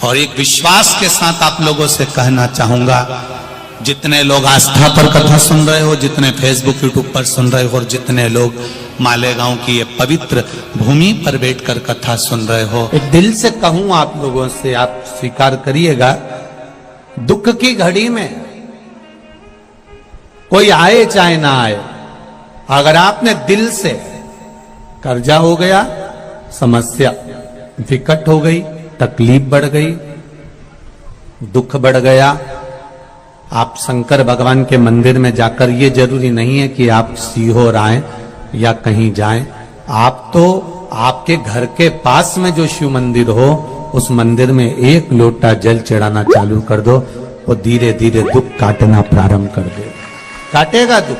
और एक विश्वास के साथ आप लोगों से कहना चाहूंगा, जितने लोग आस्था पर कथा सुन रहे हो, जितने फेसबुक यूट्यूब पर सुन रहे हो, और जितने लोग मालेगांव की ये पवित्र भूमि पर बैठकर कथा सुन रहे हो, एक दिल से कहूं आप लोगों से, आप स्वीकार करिएगा, दुख की घड़ी में कोई आए चाहे ना आए, अगर आपने दिल से, कर्जा हो गया, समस्या विकट हो गई, तकलीफ बढ़ गई, दुख बढ़ गया, आप शंकर भगवान के मंदिर में जाकर, ये जरूरी नहीं है कि आप सीहोर आए या कहीं जाएं, आप तो आपके घर के पास में जो शिव मंदिर हो, उस मंदिर में एक लोटा जल चढ़ाना चालू कर दो, वो धीरे धीरे दुख काटना प्रारंभ कर दे, काटेगा दुख।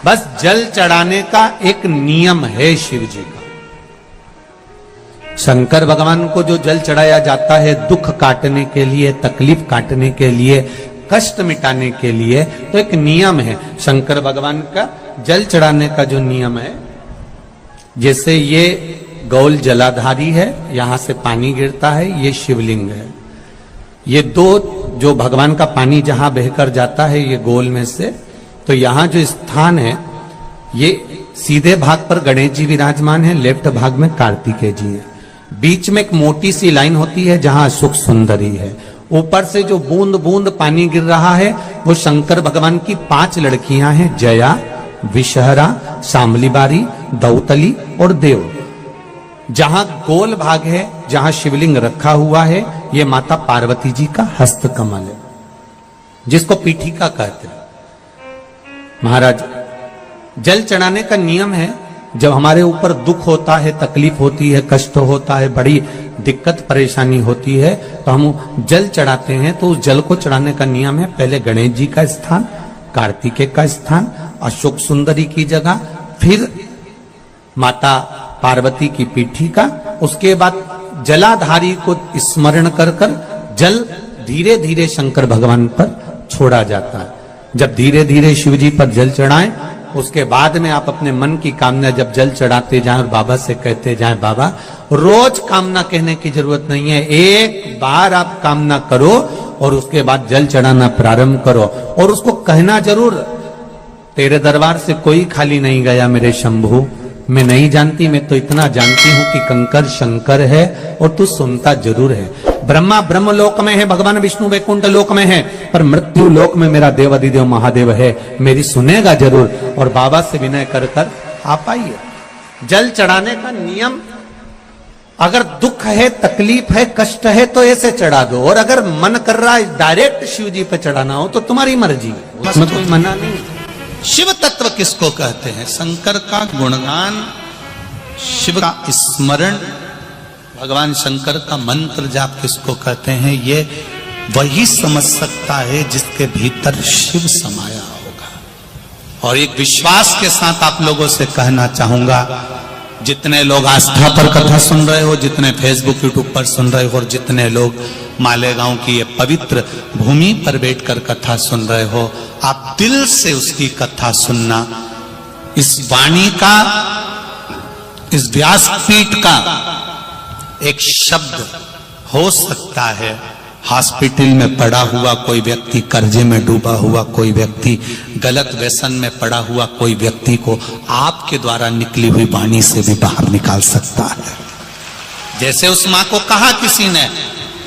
बस जल चढ़ाने का एक नियम है शिव जी का। शंकर भगवान को जो जल चढ़ाया जाता है दुख काटने के लिए, तकलीफ काटने के लिए, कष्ट मिटाने के लिए, तो एक नियम है शंकर भगवान का जल चढ़ाने का जो नियम है। जैसे ये गौल जलाधारी है, यहां से पानी गिरता है, ये शिवलिंग है। ये दो जो भगवान का पानी जहां बहकर जाता है ये गोल में से, तो यहां जो स्थान है, ये सीधे भाग पर गणेश जी विराजमान है, लेफ्ट भाग में कार्तिकेय जी है, बीच में एक मोटी सी लाइन होती है जहां सुख सुंदरी है, ऊपर से जो बूंद बूंद पानी गिर रहा है वो शंकर भगवान की 5 लड़कियां हैं, जया, विषहरा, शामलीबारी, दौतली और देव। जहां गोल भाग है, जहां शिवलिंग रखा हुआ है, ये माता पार्वती जी का हस्त कमल है, जिसको पीठिका कहते हैं। महाराज, जल चढ़ाने का नियम है, जब हमारे ऊपर दुख होता है, तकलीफ होती है, कष्ट होता है, बड़ी दिक्कत परेशानी होती है, तो हम जल चढ़ाते हैं। तो उस जल को चढ़ाने का नियम है, पहले गणेश जी का स्थान, कार्तिकेय का स्थान, अशोक सुंदरी की जगह, फिर माता पार्वती की पीठी का, उसके बाद जलाधारी को स्मरण कर कर जल धीरे धीरे शंकर भगवान पर छोड़ा जाता है। जब धीरे धीरे शिव जी पर जल चढ़ाएं, उसके बाद में आप अपने मन की कामना जब जल चढ़ाते जाएं और बाबा से कहते जाएं, बाबा रोज कामना कहने की जरूरत नहीं है, एक बार आप कामना करो और उसके बाद जल चढ़ाना प्रारंभ करो, और उसको कहना जरूर, तेरे दरबार से कोई खाली नहीं गया मेरे शंभू, मैं नहीं जानती, मैं तो इतना जानती हूं कि कंकर शंकर है और तू सुनता जरूर है। ब्रह्मा ब्रह्म लोक में है, भगवान विष्णु वैकुंठ लोक में है, पर मृत्यु लोक में मेरा देवाधिदेव महादेव है, मेरी सुनेगा जरूर। और बाबा से विनय कर कर आप आइए। जल चढ़ाने का नियम, अगर दुख है, तकलीफ है, कष्ट है तो ऐसे चढ़ा दो, और अगर मन कर रहा है डायरेक्ट शिव जी पे चढ़ाना हो तो तुम्हारी मर्जी है, उसमें कोई मना नहीं। शिव तत्व किसको कहते हैं? शंकर का गुणगान, शिव का स्मरण, भगवान शंकर का मंत्र जाप किसको कहते हैं? ये वही समझ सकता है जिसके भीतर शिव समाया होगा। और एक विश्वास के साथ आप लोगों से कहना चाहूंगा, जितने लोग आस्था पर कथा सुन रहे हो, जितने फेसबुक यूट्यूब पर सुन रहे हो, और जितने लोग मालेगांव की ये पवित्र भूमि पर बैठकर कथा सुन रहे हो, आप दिल से उसकी कथा सुनना। इस वाणी का, इस व्यासपीठ का एक शब्द हो सकता है, हॉस्पिटल में पड़ा हुआ कोई व्यक्ति, कर्जे में डूबा हुआ कोई व्यक्ति, गलत व्यसन में पड़ा हुआ कोई व्यक्ति को आपके द्वारा निकली हुई वाणी से भी बाहर निकाल सकता है। जैसे उस मां को कहा किसी ने,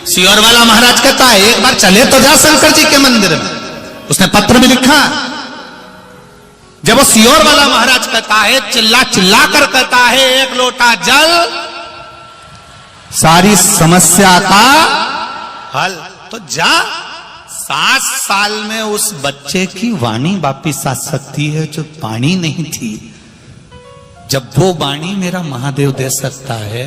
सीहोर वाला महाराज कहता है एक बार चले तो जा शंकर जी के मंदिर में, उसने पत्र भी लिखा। जब वो सीहोर वाला महाराज कहता है, चिल्ला चिल्ला कर कहता है, एक लोटा जल सारी समस्या का हल, तो जा। 7 साल में उस बच्चे की वाणी वापिस आ सकती है जो वाणी नहीं थी। जब वो वाणी मेरा महादेव दे सकता है,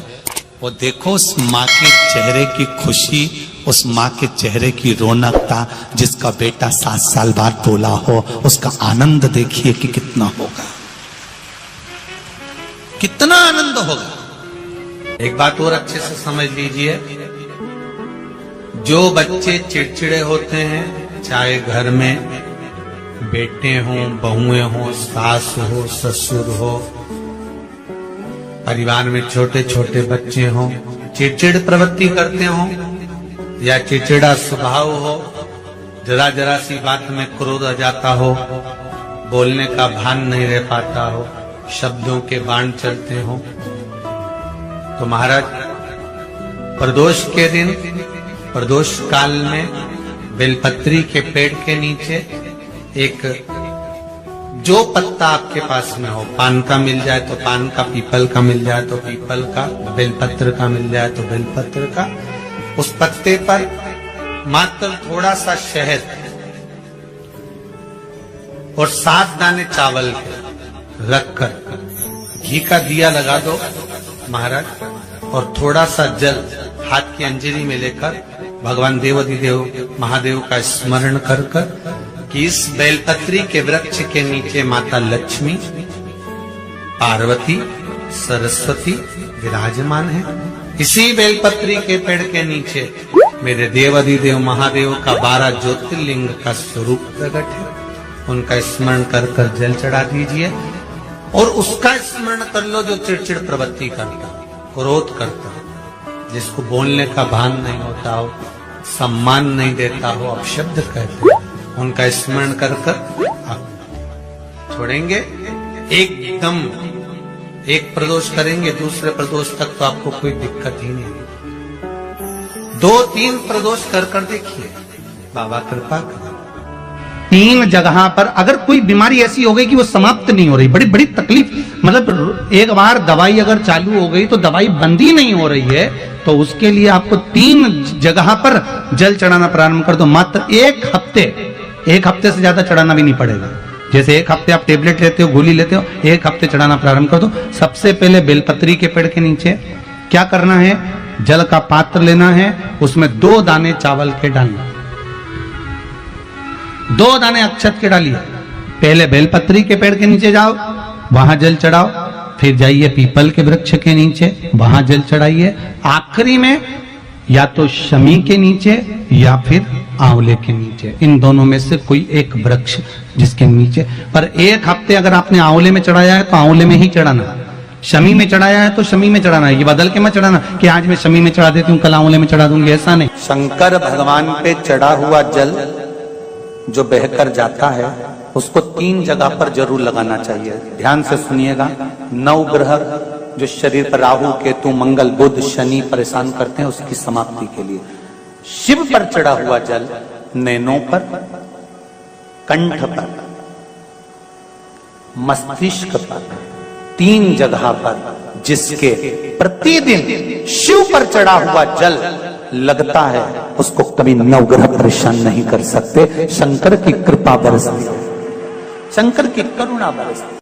वो देखो उस माँ के चेहरे की खुशी, उस माँ के चेहरे की रौनकता, जिसका बेटा 7 साल बाद बोला हो, उसका आनंद देखिए कि कितना होगा, कितना आनंद होगा। एक बात और अच्छे से समझ लीजिए, जो बच्चे चिड़चिड़े होते हैं, चाहे घर में बेटे हों, बहुएं हों, सास हो, ससुर हो, परिवार में छोटे छोटे बच्चे हों, चिड़चिड़ प्रवृत्ति करते हो या चिड़चिड़ा स्वभाव हो, जरा जरा सी बात में क्रोध आ जाता हो, बोलने का भान नहीं रह पाता हो, शब्दों के बाण चलते हो, तो महाराज प्रदोष के दिन, प्रदोष काल में बेलपत्री के पेड़ के नीचे एक जो पत्ता आपके पास में हो, पान का मिल जाए तो पान का, पीपल का मिल जाए तो पीपल का, बेलपत्र का मिल जाए तो बेलपत्र का, उस पत्ते पर मात्र थोड़ा सा शहद और 7 दाने चावल के रखकर घी का दिया लगा दो महाराज, और थोड़ा सा जल हाथ की अंजलि में लेकर भगवान देवाधिदेव महादेव का स्मरण कर कि इस बेलपत्री के वृक्ष के नीचे माता लक्ष्मी, पार्वती, सरस्वती विराजमान है। इसी बेलपत्री के पेड़ के नीचे मेरे देवाधिदेव महादेव का 12 ज्योतिर्लिंग का स्वरूप प्रकट है। उनका स्मरण कर जल चढ़ा दीजिए और उसका स्मरण कर लो जो चिड़चिड़ प्रवृत्ति करता, क्रोध करता, जिसको बोलने का भान नहीं होता हो, सम्मान नहीं देता हो, अपशब्द कहते हो, उनका स्मरण कर आप छोड़ेंगे। एकदम एक प्रदोष करेंगे, दूसरे प्रदोष तक तो आपको कोई दिक्कत ही नहीं। 2-3 प्रदोष कर देखिए, बाबा कृपा कर। 3 जगह पर अगर कोई बीमारी ऐसी हो गई कि वो समाप्त नहीं हो रही, बड़ी बड़ी तकलीफ, मतलब एक बार दवाई अगर चालू हो गई तो दवाई बंद ही नहीं हो रही है, तो उसके लिए आपको 3 जगह पर जल चढ़ाना प्रारंभ कर दो। मात्र 1 हफ्ते से ज्यादा चढ़ाना भी नहीं पड़ेगा। जैसे 1 हफ्ते आप टेबलेट लेते हो, गोली लेते हो, 1 हफ्ते चढ़ाना प्रारंभ कर दो। सबसे पहले बेलपत्री के पेड़ के नीचे क्या करना है, जल का पात्र लेना है, उसमें 2 दाने चावल के डालना, 2 दाने अक्षत के डालिए। पहले बेलपत्री के पेड़ के नीचे जाओ, वहां जल चढ़ाओ, फिर जाइए पीपल के वृक्ष के नीचे, वहां जल चढ़ाइए। आखिरी में या तो शमी के नीचे या फिर आंवले के नीचे, इन दोनों में से कोई एक वृक्ष जिसके नीचे। पर 1 हफ्ते अगर आपने आंवले में चढ़ाया है तो आंवले में ही चढ़ाना, शमी में चढ़ाया है तो शमी में चढ़ाना है। ये बदल के मत चढ़ाना कि आज मैं शमी में चढ़ा देती हूँ, कल आंवले में चढ़ा दूंगी, ऐसा नहीं। शंकर भगवान पे चढ़ा हुआ जल जो बहकर जाता है उसको 3 जगह पर जरूर लगाना चाहिए। ध्यान से सुनिएगा। 9 ग्रह जो शरीर पर राहु, केतु, मंगल, बुध, शनि परेशान करते हैं, उसकी समाप्ति के लिए शिव पर चढ़ा हुआ जल नैनों पर, कंठ पर, मस्तिष्क पर, 3 जगह पर, जिसके प्रतिदिन शिव पर चढ़ा हुआ जल लगता है उसको कभी 9 ग्रह परेशान नहीं कर सकते। शंकर की कृपा बरसती, शंकर की करुणा बरसती।